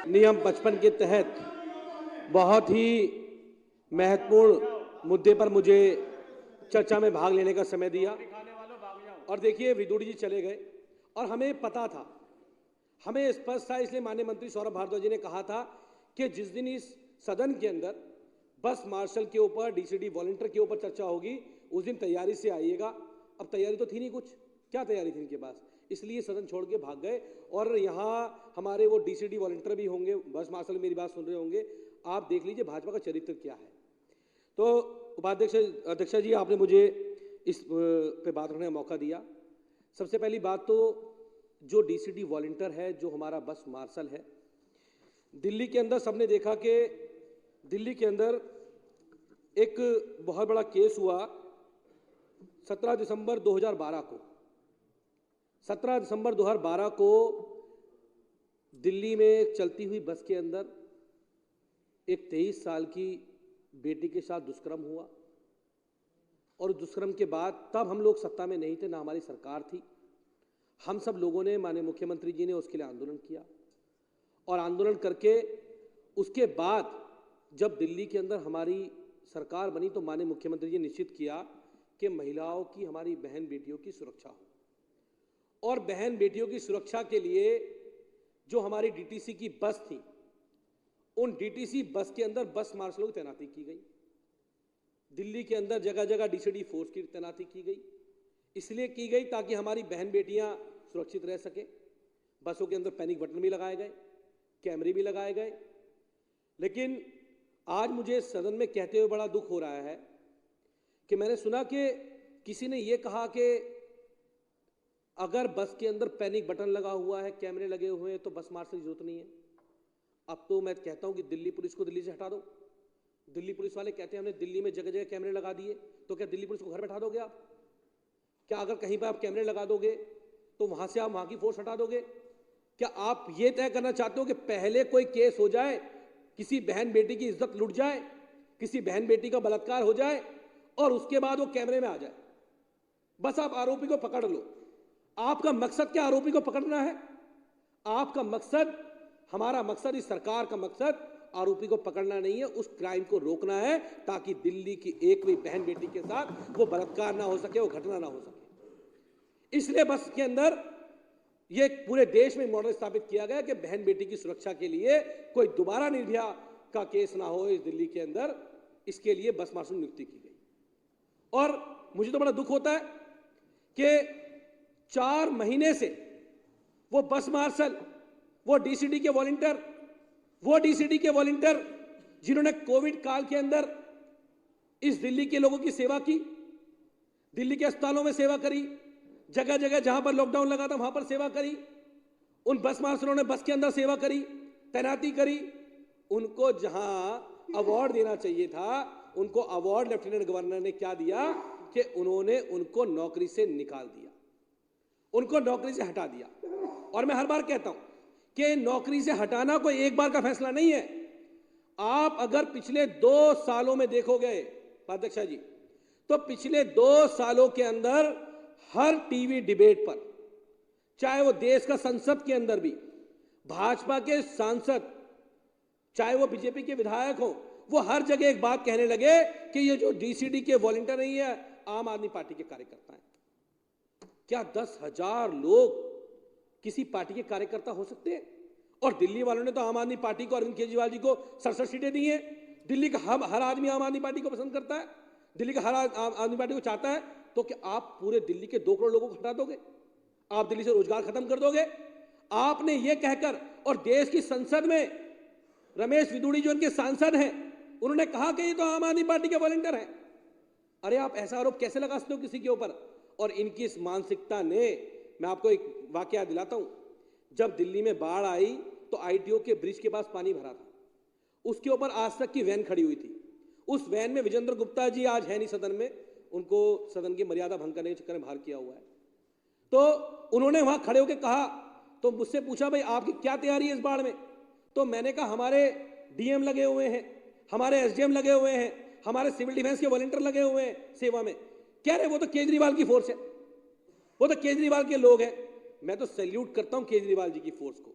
नियम 55 के तहत बहुत ही महत्वपूर्ण मुद्दे पर मुझे चर्चा में भाग लेने का समय दिया। और देखिए, विदुर जी चले गए और हमें पता था, हमें स्पष्ट था, इसलिए माननीय मंत्री सौरभ भारद्वाज जी ने कहा था कि जिस दिन इस सदन के अंदर बस मार्शल के ऊपर, डीसीडी वॉलंटियर के ऊपर चर्चा होगी, उस दिन तैयारी से आइएगा। अब तैयारी तो थी नहीं, कुछ क्या तैयारी थी इनके पास, इसलिए सदन छोड़ के भाग गए। और यहाँ हमारे वो डीसीडी वॉलंटियर भी होंगे, बस मार्शल मेरी बात सुन रहे होंगे, आप देख लीजिए भाजपा का चरित्र क्या है। तो अध्यक्ष जी, आपने मुझे इस पे बात रखने का मौका दिया। सबसे पहली बात तो जो डीसीडी वॉलंटियर है, जो हमारा बस मार्शल है, दिल्ली के अंदर सबने देखा कि दिल्ली के अंदर एक बहुत बड़ा केस हुआ 17 दिसंबर 2012 को। 17 दिसंबर 2012 को दिल्ली में एक चलती हुई बस के अंदर एक 23 साल की बेटी के साथ दुष्कर्म हुआ। और दुष्कर्म के बाद तब हम लोग सत्ता में नहीं थे, ना हमारी सरकार थी। हम सब लोगों ने, माननीय मुख्यमंत्री जी ने उसके लिए आंदोलन किया और आंदोलन करके उसके बाद जब दिल्ली के अंदर हमारी सरकार बनी तो माननीय मुख्यमंत्री जी ने निश्चित किया कि महिलाओं की, हमारी बहन बेटियों की सुरक्षा हो। और बहन बेटियों की सुरक्षा के लिए जो हमारी डीटीसी की बस थी, उन डीटीसी बस के अंदर बस मार्शलों की तैनाती की गई। दिल्ली के अंदर जगह जगह डीसीडी फोर्स की तैनाती की गई। इसलिए की गई ताकि हमारी बहन बेटियां सुरक्षित रह सके। बसों के अंदर पैनिक बटन भी लगाए गए, कैमरे भी लगाए गए। लेकिन आज मुझे सदन में कहते हुए बड़ा दुख हो रहा है कि मैंने सुना कि किसी ने यह कहा कि अगर बस के अंदर पैनिक बटन लगा हुआ है, कैमरे लगे हुए हैं, तो बस मार्शल की जरूरत नहीं है। अब तो मैं कहता हूं कि दिल्ली पुलिस को दिल्ली से हटा दो। दिल्ली पुलिस वाले कहते हैं हमने दिल्ली में जगह जगह कैमरे लगा दिए, तो क्या दिल्ली पुलिस को घर बैठा दोगे आप? क्या अगर कहीं पर आप कैमरे लगा दोगे तो वहां से आप वहां की फोर्स हटा दोगे? क्या आप ये तय करना चाहते हो कि पहले कोई केस हो जाए, किसी बहन बेटी की इज्जत लुट जाए, किसी बहन बेटी का बलात्कार हो जाए और उसके बाद वो कैमरे में आ जाए? बस आप आरोपी को पकड़ लो। आपका मकसद क्या आरोपी को पकड़ना है? आपका मकसद, हमारा मकसद, इस सरकार का मकसद आरोपी को पकड़ना नहीं है, उस क्राइम को रोकना है ताकि दिल्ली की एक भी बहन बेटी के साथ वो बलात्कार ना हो सके, वो घटना ना हो सके। इसलिए बस के अंदर ये पूरे देश में मॉडल स्थापित किया गया कि बहन बेटी की सुरक्षा के लिए कोई दोबारा निर्भया का केस ना हो इस दिल्ली के अंदर। इसके लिए बस मार्शल नियुक्ति की गई। और मुझे तो बड़ा दुख होता है कि 4 महीने से वो बस मार्शल, वो डीसीडी के वॉलंटियर जिन्होंने कोविड काल के अंदर इस दिल्ली के लोगों की सेवा की, दिल्ली के अस्पतालों में सेवा करी, जगह जगह जहां पर लॉकडाउन लगा था वहां पर सेवा करी, उन बस मार्शलों ने बस के अंदर सेवा करी, तैनाती करी। उनको जहां अवार्ड देना चाहिए था, उनको अवार्ड लेफ्टिनेंट गवर्नर ने क्या दिया कि उन्होंने उनको नौकरी से निकाल दिया, उनको नौकरी से हटा दिया। और मैं हर बार कहता हूं कि नौकरी से हटाना कोई एक बार का फैसला नहीं है। आप अगर पिछले 2 सालों में देखोगे अध्यक्ष जी, तो पिछले 2 सालों के अंदर हर टीवी डिबेट पर, चाहे वो देश का संसद के अंदर भी भाजपा के सांसद, चाहे वो बीजेपी के विधायक हो, वो हर जगह एक बात कहने लगे कि ये जो डीसीडी के वॉलंटियर नहीं है, आम आदमी पार्टी के कार्यकर्ता हैं। क्या 10,000 लोग किसी पार्टी के कार्यकर्ता हो सकते हैं? और दिल्ली वालों ने तो आम आदमी पार्टी को, अरविंद केजरीवाल जी को 67 सीटें दी हैं। दिल्ली का हर आदमी आम आदमी पार्टी को पसंद करता है, दिल्ली का हर आदमी पार्टी को चाहता है। तो क्या आप पूरे दिल्ली के 2 करोड़ लोगों को हटा दोगे? आप दिल्ली से रोजगार खत्म कर दोगे? आपने ये कहकर, और देश की संसद में रमेश विदुड़ी जो उनके सांसद हैं, उन्होंने कहा कि ये तो आम आदमी पार्टी के वॉलंटियर हैं। अरे आप ऐसा आरोप कैसे लगा सकते हो किसी के ऊपर? और इनकी इस मानसिकता ने, मैं आपको एक वाकया दिलाता हूं। जब दिल्ली में बाढ़ आई तो आईटीओ के ब्रिज के पास पानी भरा था, उसके ऊपर आज तक की वैन खड़ी हुई थी। उस वैन में विजेंद्र गुप्ता जी आज है नहीं सदन में, उनको सदन की मर्यादा भंग करने के चक्कर में बाहर किया हुआ है। तो उन्होंने वहां खड़े होकर कहा, तो मुझसे पूछा भाई आपकी क्या तैयारी है इस बाढ़ में? तो मैंने कहा हमारे डीएम लगे हुए हैं, हमारे एसडीएम लगे हुए हैं, हमारे सिविल डिफेंस के वॉलंटियर लगे हुए हैं सेवा में। कह रहे वो तो केजरीवाल की फोर्स है, वो तो केजरीवाल के लोग हैं। मैं तो सैल्यूट करता हूं केजरीवाल जी की फोर्स को,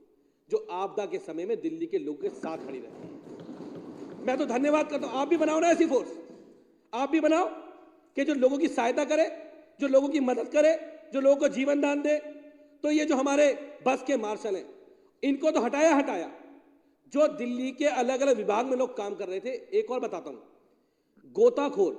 जो आपदा के समय में दिल्ली के लोगों के साथ खड़ी रहती है। मैं तो धन्यवाद करता हूं, आप भी बनाओ ना ऐसी फोर्स, आप भी बनाओ कि जो लोगों की सहायता करे, जो लोगों की मदद करे, जो लोगों को जीवन दान दे। तो ये जो हमारे बस के मार्शल हैं, इनको तो हटाया, जो दिल्ली के अलग अलग विभाग में लोग काम कर रहे थे। एक और बताता हूं, गोताखोर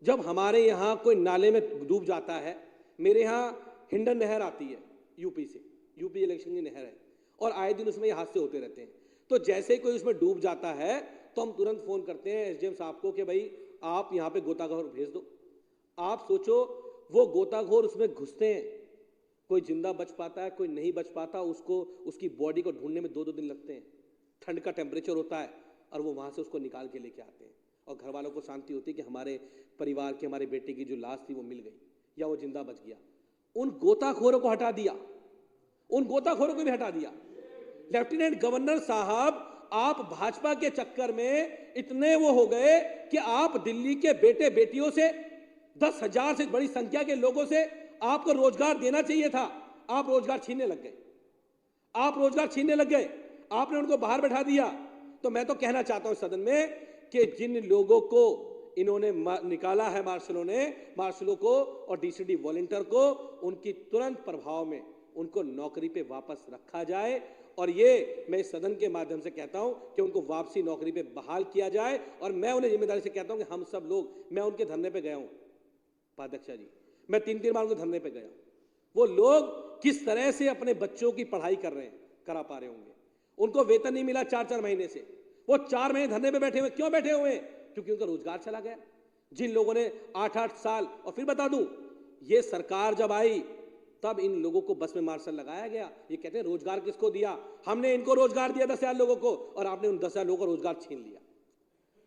जब हमारे यहां कोई नाले में डूब जाता है, मेरे यहां हिंडन नहर आती है यूपी से, यूपी इलेक्शन की नहर है, और आए दिन उसमें ये हादसे होते रहते हैं। तो जैसे ही कोई उसमें डूब जाता है तो हम तुरंत फोन करते हैं एसडीएम साहब को कि भाई आप यहां पे गोताखोर भेज दो। आप सोचो, वो गोताखोर उसमें घुसते हैं, कोई जिंदा बच पाता है, कोई नहीं बच पाता, उसको उसकी बॉडी को ढूंढने में 2-2 दिन लगते हैं। ठंड का टेम्परेचर होता है और वो वहां से उसको निकाल के लेके आते हैं, और घर वालों को शांति होती है कि हमारे परिवार की, हमारे बेटे की जो लाश थी वो मिल गई या वो जिंदा बच गया। उन गोताखोरों को हटा दिया, उन गोताखोरों को भी हटा दिया। लेफ्टिनेंट गवर्नर साहब, आप भाजपा के चक्कर में इतने वो हो गए कि आप दिल्ली के बेटे बेटियों से, 10,000 से बड़ी संख्या के लोगों से आपको रोजगार देना चाहिए था, आप रोजगार छीनने लग गए, आप रोजगार छीनने लग गए, आपने उनको बाहर बैठा दिया। तो मैं तो कहना चाहता हूं सदन में कि जिन लोगों को इन्होंने निकाला है, मार्शलों को और डीसीडी वॉलंटियर को, उनकी तुरंत प्रभाव में उनको नौकरी पे वापस रखा जाए। और ये मैं इस सदन के माध्यम से कहता हूं कि उनको वापसी नौकरी पे बहाल किया जाए। और मैं उन्हें जिम्मेदारी से कहता हूं कि हम सब लोग, मैं उनके धरने पे गया हूं उपाध्यक्षा जी, मैं 3-3 बार उनके धरने पे गया हूं। वो लोग किस तरह से अपने बच्चों की पढ़ाई करा पा रहे होंगे, उनको वेतन नहीं मिला 4-4 महीने से, वो 4 महीने धरने पे बैठे हुए। क्यों बैठे हुए? क्योंकि उनका रोजगार चला गया। जिन लोगों ने 8-8 साल, और फिर बता दूं, ये सरकार जब आई तब इन लोगों को बस में मार्शल लगाया गया। ये कहते हैं रोजगार किसको दिया? हमने इनको रोजगार दिया 10,000 लोगों को, और आपने उन 10,000 लोगों का रोजगार छीन लिया।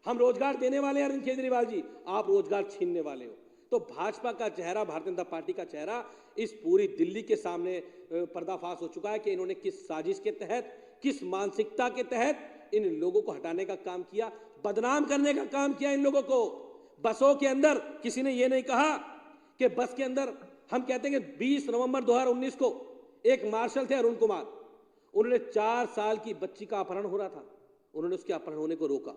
हम रोजगार देने वाले हैं अरविंद केजरीवाल जी, आप रोजगार छीनने वाले हो। तो भाजपा का चेहरा, भारतीय जनता पार्टी का चेहरा इस पूरी दिल्ली के सामने पर्दाफाश हो चुका है कि इन्होंने किस साजिश के तहत, किस मानसिकता के तहत इन लोगों को हटाने का काम किया, बदनाम करने का काम किया इन लोगों को। बसों के अंदर किसी ने यह नहीं कहा कि बस के अंदर, हम कहते हैं कि 20 नवंबर 2019 को एक मार्शल थे अरुण कुमार, उन्होंने 4 साल की बच्ची का अपहरण हो रहा था, उन्होंने उसके अपहरण होने को रोका,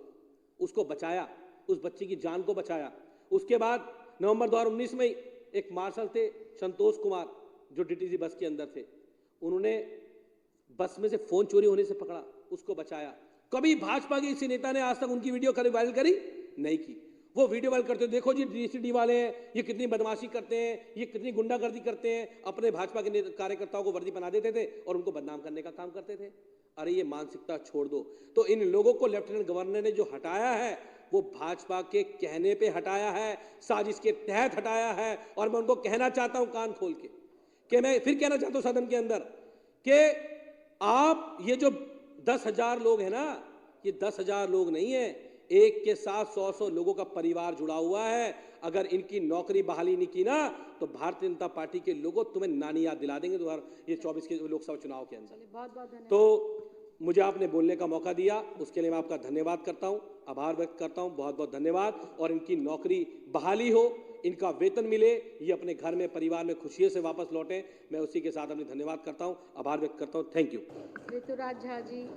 उसको बचाया, उस बच्ची की जान को बचाया। उसके बाद नवंबर 2019 में एक मार्शल थे संतोष कुमार, जो डीटीसी बस के अंदर थे, उन्होंने बस में से फोन चोरी होने से पकड़ा, उसको बचाया। कभी भाजपा के किसी नेता ने आज तक उनकी वीडियो वायरल करी? नहीं की। वो वीडियो वायरल करते, देखो जी डीसीडी वाले हैं, ये कितनी बदमाशी करते हैं, ये कितनी गुंडागर्दी करते हैं, अपने भाजपा के कार्यकर्ताओं को वर्दी बना देते थे और उनको बदनाम करने का काम करते थे। अरे ये मानसिकता छोड़ दो। तो इन लोगों को लेफ्टिनेंट गवर्नर ने जो हटाया है, वो भाजपा के कहने पे हटाया है, साजिश के तहत हटाया है। और मैं उनको कहना चाहता हूं कान खोल के, कि मैं फिर कहना चाहता हूं सदन के अंदर, कि आप ये जो 10,000 लोग हैं ना, ये 10,000 लोग नहीं है, एक के साथ 100-100 लोगों का परिवार जुड़ा हुआ है। अगर इनकी नौकरी बहाली नहीं की ना, तो भारतीय जनता पार्टी के लोगों तुम्हें नानी याद दिला देंगे 2024 के लोकसभा चुनाव के अंदर। बहुत बहुत धन्यवाद। तो मुझे आपने बोलने का मौका दिया, उसके लिए मैं आपका धन्यवाद करता हूं, आभार व्यक्त करता हूं, बहुत बहुत धन्यवाद। और इनकी नौकरी बहाली हो, इनका वेतन मिले, ये अपने घर में, परिवार में खुशियों से वापस लौटें, मैं उसी के साथ अपनी धन्यवाद करता हूं, आभार व्यक्त करता हूं। Thank you. Rituraj Jha ji.